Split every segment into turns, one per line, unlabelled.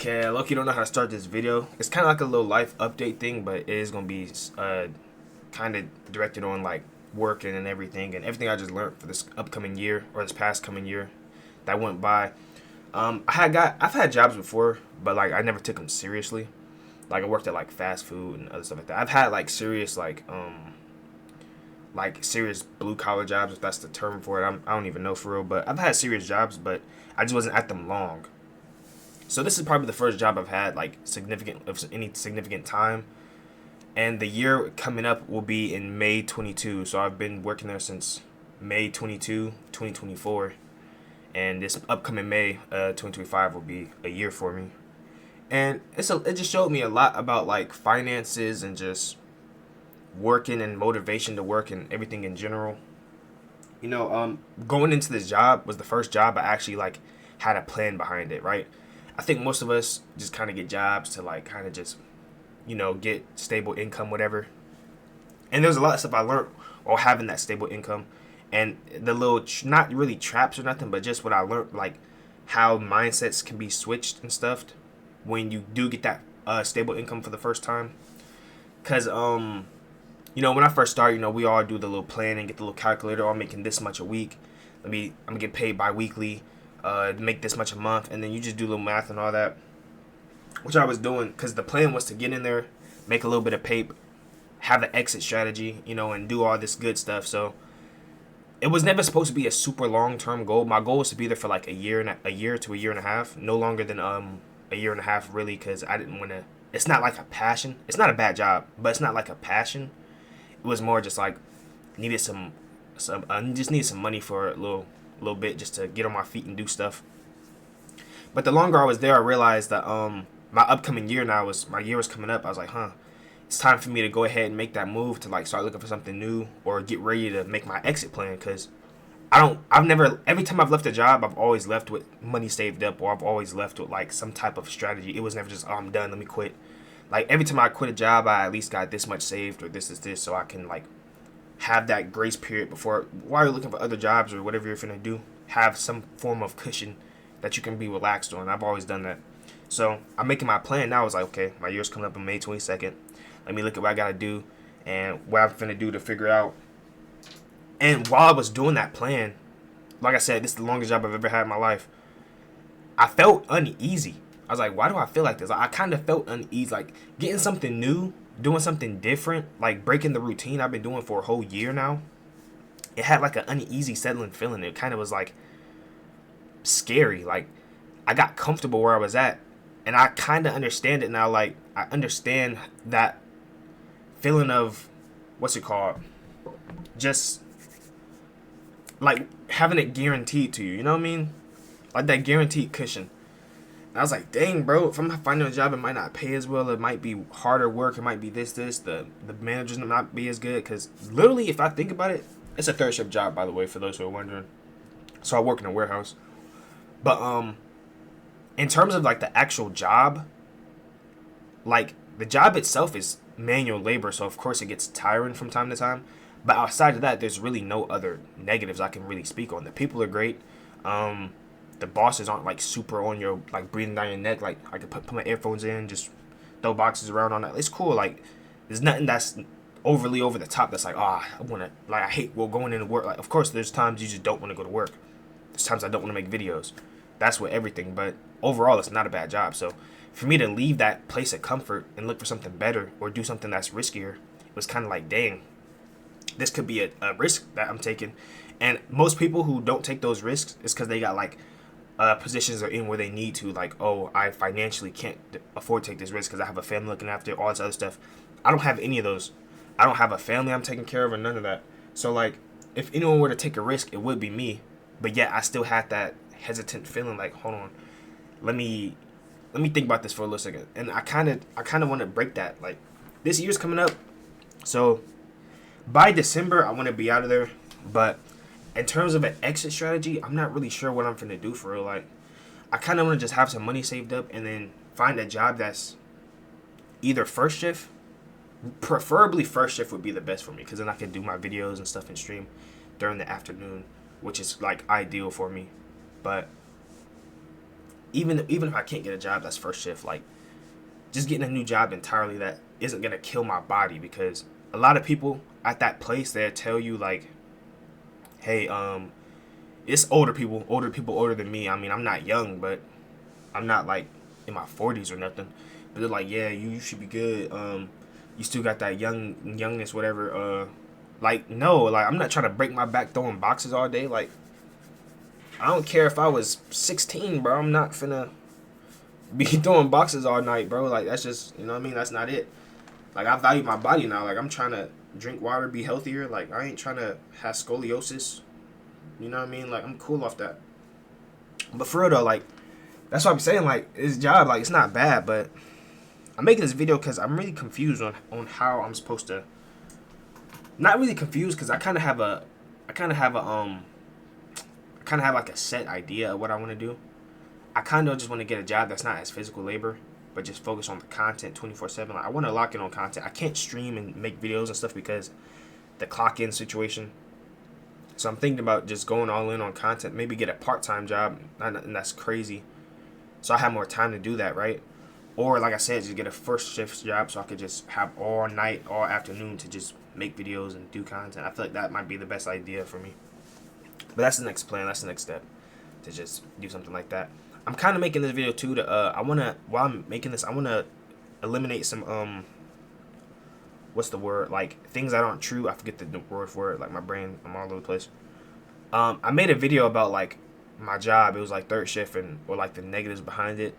Okay, Loki don't know how to start this video. It's kind of like a little life update thing, but it is gonna be kind of directed on like working and everything I just learned for this upcoming year or this past coming year that went by. I've had jobs before, but like I never took them seriously. Like I worked at like fast food and other stuff like that. I've had like serious like serious blue collar jobs, if that's the term for it. I don't even know for real, but I've had serious jobs, but I just wasn't at them long. So this is probably the first job I've had like significant of any significant time, and the year coming up will be in May 22. So I've been working there since May 22, 2024, and this upcoming May 2025 will be a year for me. And it just showed me a lot about like finances and just working and motivation to work and everything in general. Going into this job was the first job I actually like had a plan behind it, right? I think most of us just kind of get jobs to like kind of just, get stable income, whatever. And there's a lot of stuff I learned while having that stable income, and the little not really traps or nothing, but just what I learned, like how mindsets can be switched and stuff when you do get that stable income for the first time. Cause when I first started, we all do the little plan and get the little calculator. I'm making this much a week. I'm gonna get paid bi-weekly. Make this much a month, and then you just do a little math and all that, which I was doing because the plan was to get in there, make a little bit of paper, have an exit strategy, and do all this good stuff. So it was never supposed to be a super long term goal. My goal was to be there for like a year to a year and a half, no longer than a year and a half really, because I didn't want to. It's not like a passion. It's not a bad job, but it's not like a passion. It was more just like needed just needed some money for a little bit just to get on my feet and do stuff. But the longer I was there, I realized that my upcoming year my year was coming up. I was like, it's time for me to go ahead and make that move to like start looking for something new or get ready to make my exit plan. Because every time I've left a job, I've always left with money saved up, or I've always left with like some type of strategy. It was never just, I'm done, let me quit. Like every time I quit a job, I at least got this much saved or this is this, so I can like have that grace period before, while you're looking for other jobs or whatever you're finna do, have some form of cushion that you can be relaxed on. I've always done that. So I'm making my plan now. I was like, okay, my year's coming up on May 22nd. Let me look at what I gotta do and what I'm finna do to figure out. And while I was doing that plan, like I said, this is the longest job I've ever had in my life. I felt uneasy. I was like, why do I feel like this? I kind of felt uneasy, like getting something new, doing something different, like breaking the routine I've been doing for a whole year now. It had like an uneasy, settling feeling. It kind of was like scary. Like I got comfortable where I was at, and I kind of understand it now. Like I understand that feeling of what's it called? Just like having it guaranteed to you. You know what I mean? Like that guaranteed cushion. And I was like, dang, bro, if I'm finding a job, it might not pay as well. It might be harder work. It might be this. The managers might not be as good. Because literally, if I think about it, it's a third shift job, by the way, for those who are wondering. So I work in a warehouse. But in terms of like the actual job, like the job itself is manual labor. So of course it gets tiring from time to time. But outside of that, there's really no other negatives I can really speak on. The people are great. The bosses aren't like super on your like breathing down your neck. Like I could put my earphones in, just throw boxes around on that. It's cool. Like there's nothing that's overly over the top. That's like, I wanna, like, I hate going into work. Like of course there's times you just don't want to go to work. There's times I don't want to make videos. That's with everything. But overall, it's not a bad job. So for me to leave that place of comfort and look for something better or do something that's riskier, it was kind of like, dang, this could be a risk that I'm taking. And most people who don't take those risks is because they got like positions are in where they need to, like, I financially can't afford to take this risk because I have a family looking after, all this other stuff. I don't have any of those. I don't have a family I'm taking care of or none of that. So like if anyone were to take a risk, it would be me. But yet I still had that hesitant feeling like, hold on, let me think about this for a little second. And I kind of want to break that. Like this year's coming up, so by December I want to be out of there. But in terms of an exit strategy, I'm not really sure what I'm finna do for real. Like I kind of want to just have some money saved up and then find a job that's either first shift. Preferably first shift would be the best for me, because then I can do my videos and stuff and stream during the afternoon, which is like ideal for me. But even if I can't get a job that's first shift, like just getting a new job entirely that isn't gonna kill my body, because a lot of people at that place, they'll tell you like, hey, it's older people older than me. I mean, I'm not young, but I'm not like in my 40s or nothing. But they're like, yeah, you should be good. You still got that youngness, whatever. Like, no, like I'm not trying to break my back throwing boxes all day. Like, I don't care if I was 16, bro. I'm not finna be throwing boxes all night, bro. Like, that's just, you know what I mean? That's not it. Like, I value my body now. Like, I'm trying to drink water, be healthier. Like, I ain't trying to have scoliosis. You know what I mean? Like, I'm cool off that. But for real though, like, that's what I'm saying. Like, this job, like, it's not bad, but I'm making this video because I'm really confused on how I'm supposed to. Not really confused, because I kind of have like a set idea of what I want to do. I kind of just want to get a job that's not as physical labor, but just focus on the content 24/7. Like, I want to lock in on content. I can't stream and make videos and stuff because the clock in situation. So I'm thinking about just going all in on content. Maybe get a part-time job, and that's crazy. So I have more time to do that, right? Or like I said, just get a first shift job so I could just have all night, all afternoon to just make videos and do content. I feel like that might be the best idea for me. But that's the next plan. That's the next step, to just do something like that. I'm kind of making this video too to while I'm making this, I wanna eliminate some what's the word, like things that aren't true. I forget the word for it. Like, my brain, I'm all over the place. I made a video about like my job. It was like third shift or like the negatives behind it.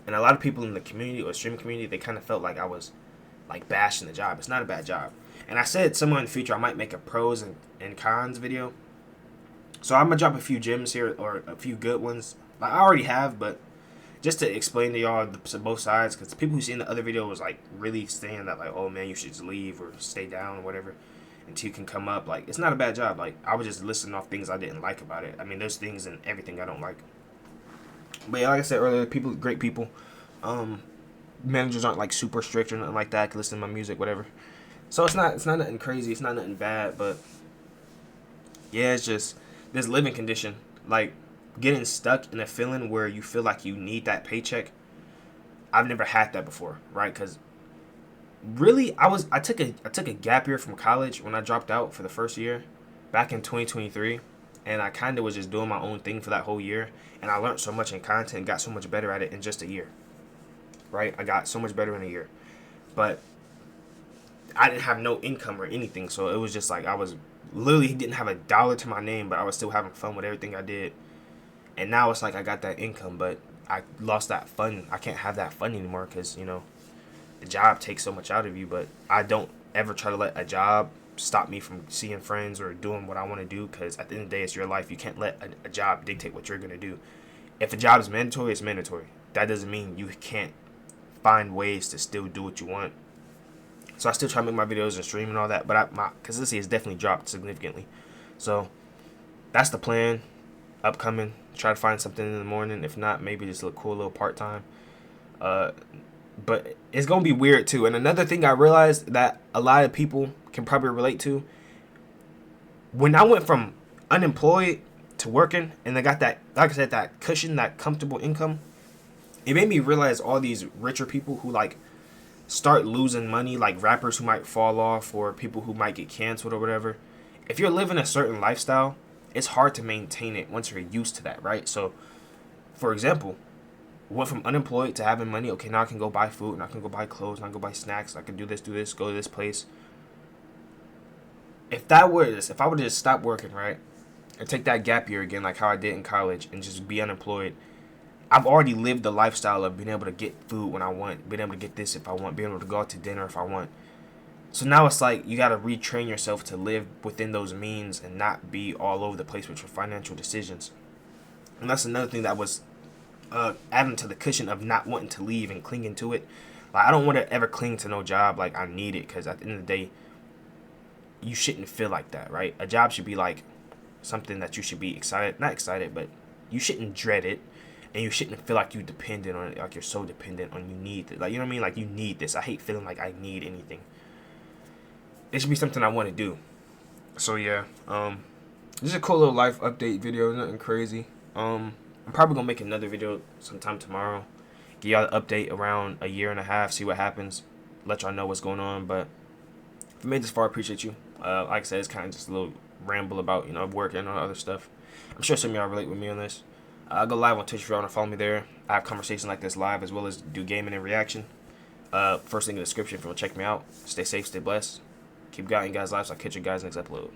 And a lot of people in the community or streaming community, they kind of felt like I was like bashing the job. It's not a bad job. And I said somewhere in the future I might make a pros and cons video. So I'm gonna drop a few gems here, or a few good ones. Like, I already have, but just to explain to y'all both sides, because the people who seen the other video was like really saying that like, oh man, you should just leave or stay down or whatever until you can come up. Like, it's not a bad job. Like, I was just listing off things I didn't like about it. I mean, there's things in everything I don't like. But yeah, like I said earlier, people, great people. Managers aren't like super strict or nothing like that. I can listen to my music, whatever. So it's not nothing crazy. It's not nothing bad. But yeah, it's just this living condition, like getting stuck in a feeling where you feel like you need that paycheck. I've never had that before, right? Because really, I took a gap year from college when I dropped out for the first year back in 2023. And I kind of was just doing my own thing for that whole year. And I learned so much in content, got so much better at it in just a year. Right? I got so much better in a year. But I didn't have no income or anything. So it was just like I was literally didn't have a dollar to my name, but I was still having fun with everything I did. And now it's like I got that income, but I lost that fun. I can't have that fun anymore because, you know, the job takes so much out of you. But I don't ever try to let a job stop me from seeing friends or doing what I want to do, because at the end of the day, it's your life. You can't let a job dictate what you're going to do. If a job is mandatory, it's mandatory. That doesn't mean you can't find ways to still do what you want. So I still try to make my videos and stream and all that, but my consistency has definitely dropped significantly. So that's the plan upcoming. Try to find something in the morning. If not, maybe just a cool little part-time. But it's going to be weird too. And another thing I realized that a lot of people can probably relate to, when I went from unemployed to working and I got that, like I said, that cushion, that comfortable income, it made me realize all these richer people who like start losing money, like rappers who might fall off or people who might get canceled or whatever. If you're living a certain lifestyle, it's hard to maintain it once you're used to that, right? So, for example, went from unemployed to having money. Okay, now I can go buy food, and I can go buy clothes, and I can go buy snacks. I can do this, go to this place. If I would have just stopped working, right, and take that gap year again, like how I did in college, and just be unemployed, I've already lived the lifestyle of being able to get food when I want, being able to get this if I want, being able to go out to dinner if I want. So now it's like you got to retrain yourself to live within those means and not be all over the place with your financial decisions. And that's another thing that was adding to the cushion of not wanting to leave and clinging to it. Like, I don't want to ever cling to no job like I need it, because at the end of the day, you shouldn't feel like that, right? A job should be like something that you should be not excited, but you shouldn't dread it, and you shouldn't feel like you're dependent on it, like you're so dependent on you need it. Like, you know what I mean? Like, you need this. I hate feeling like I need anything. It should be something I want to do. So yeah, this is a cool little life update video, nothing crazy. I'm probably gonna make another video sometime tomorrow. Give y'all an update around a year and a half, see what happens, let y'all know what's going on. But if you made this far, I appreciate you. Like I said, it's kind of just a little ramble about, work and all other stuff. I'm sure some of y'all relate with me on this. I go live on Twitch if y'all want to follow me there. I have conversations like this live as well as do gaming and reaction. First link in the description if you want to check me out. Stay safe, stay blessed. Keep guiding guys' lives. I'll catch you guys next upload.